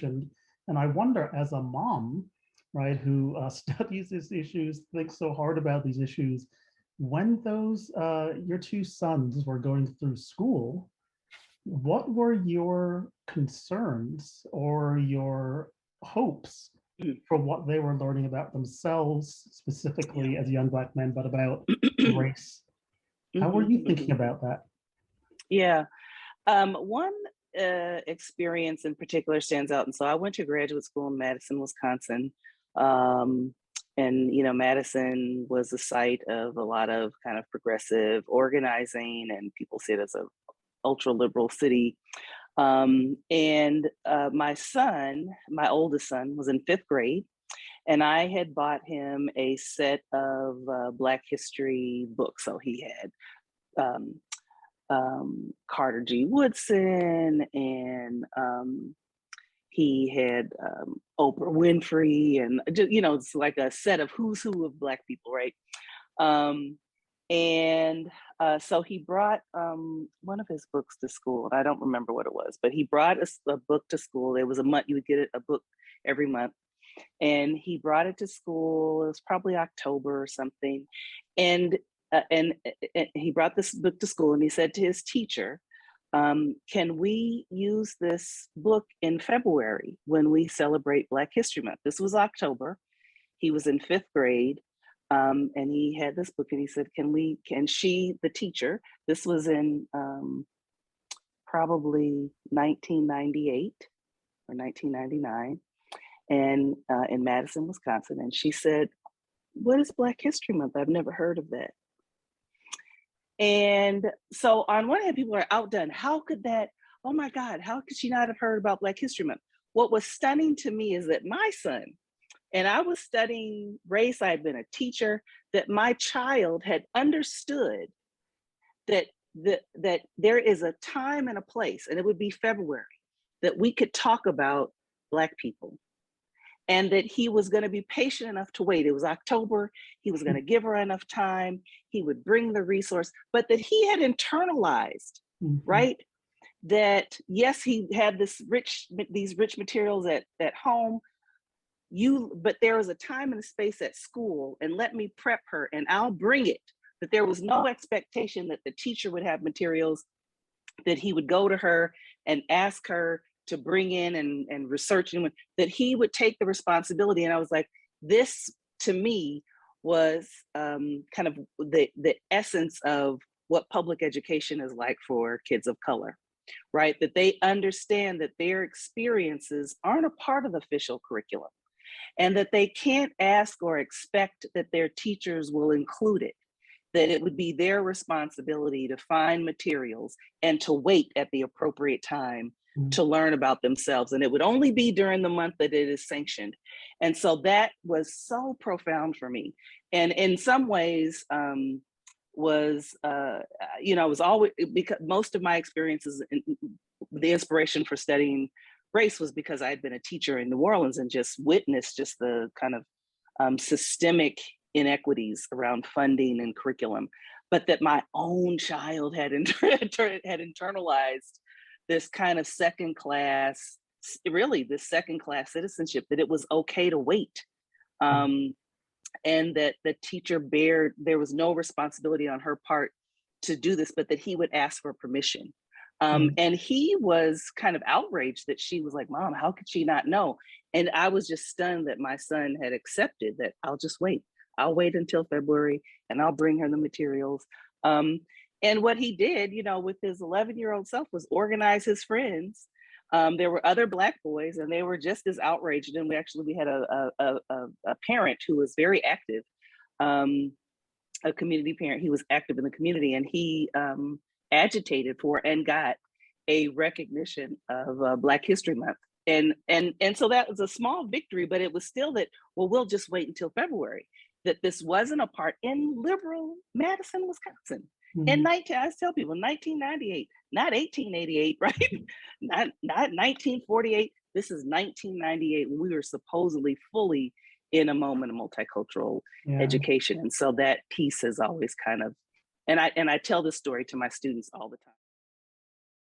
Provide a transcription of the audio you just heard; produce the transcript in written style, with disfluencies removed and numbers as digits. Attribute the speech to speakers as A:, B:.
A: And I wonder, as a mom, right, who studies these issues, thinks so hard about these issues, when those your two sons were going through school, what were your concerns or your hopes
B: Mm.
A: for what they were learning about themselves,
B: Yeah.
A: specifically as young Black men, but about race? How were
B: Hmm.
A: you thinking
B: Hmm.
A: about that?
B: Yeah. One experience in particular stands out. And so I went to graduate school in Madison, Wisconsin. Um, and, Madison was the site of a lot of kind of progressive organizing, and people see it as a ultra liberal city. And my son, my oldest son, was in fifth grade, and I had bought him a set of Black history books. So he had um, Carter G. Woodson, and he had Oprah Winfrey, and it's like a set of who's who of Black people, right? Um, and so he brought one of his books to school, and I don't remember what it was, but he brought a book to school. There was a month, you would get a book every month, and he brought it to school. It was probably October or something, and and he brought this book to school, and he said to his teacher, "Can we use this book in February when we celebrate Black History Month?" This was October. He was in fifth grade, and he had this book, and he said, Can she, the teacher, this was in probably 1998 or 1999, and in Madison, Wisconsin. And she said, "What is Black History Month? I've never heard of that." And so on one hand, people are outdone. How could that, oh my God, how could she not have heard about Black History Month? What was stunning to me is that my son, and I was studying race, I had been a teacher, that my child had understood that that there is a time and a place, and it would be February, that we could talk about Black people, and that he was going to be patient enough to wait. It was October. He was going to give her enough time. He would bring the resource, but that he had internalized,
A: Mhm.
B: right? That yes, he had these rich materials at home. But there was a time and a space at school, and let me prep her, and I'll bring it. That there was no expectation that the teacher would have materials, that he would go to her and ask her to bring in and research, and that he would take the responsibility. And I was like, this to me was kind of the essence of what public education is like for kids of color, right? That they understand that their experiences aren't a part of the official curriculum, and that they can't ask or expect that their teachers will include it, that it would be their responsibility to find materials and to wait at the appropriate time
A: Mhm.
B: to learn about themselves. And it would only be during the month that it is sanctioned. And so that was so profound for me. And in some ways, was it was always, because most of my experiences, the inspiration for studying race was because I had been a teacher in New Orleans and just witnessed just the kind of systemic inequities around funding and curriculum, but that my own child had had internalized this kind of second class, really this second class citizenship, that it was okay to wait. Um, and that the teacher there was no responsibility on her part to do this, but that he would ask for permission.
A: Mhm.
B: And he was kind of outraged that she was like, "Mom, how could she not know?" And I was just stunned that my son had accepted that. I'll just wait. I'll wait until February, and I'll bring her the materials. Um, and what he did, with his 11-year-old self, was organize his friends. There were other Black boys, and they were just as outraged. And we had a parent who was very active, um, a community parent. He was active in the community, and he agitated for and got a recognition of Black History Month. And so that was a small victory, but it was still that, well, we'll just wait until February. That this wasn't a part in liberal Madison, Wisconsin. In
A: Mhm.
B: 19, I tell people 1998, not 1888, right? Not 1948. This is 1998, when we were supposedly fully in a moment of multicultural
A: Yeah.
B: education. And so that piece is always kind of, and I tell this story to my students all the time.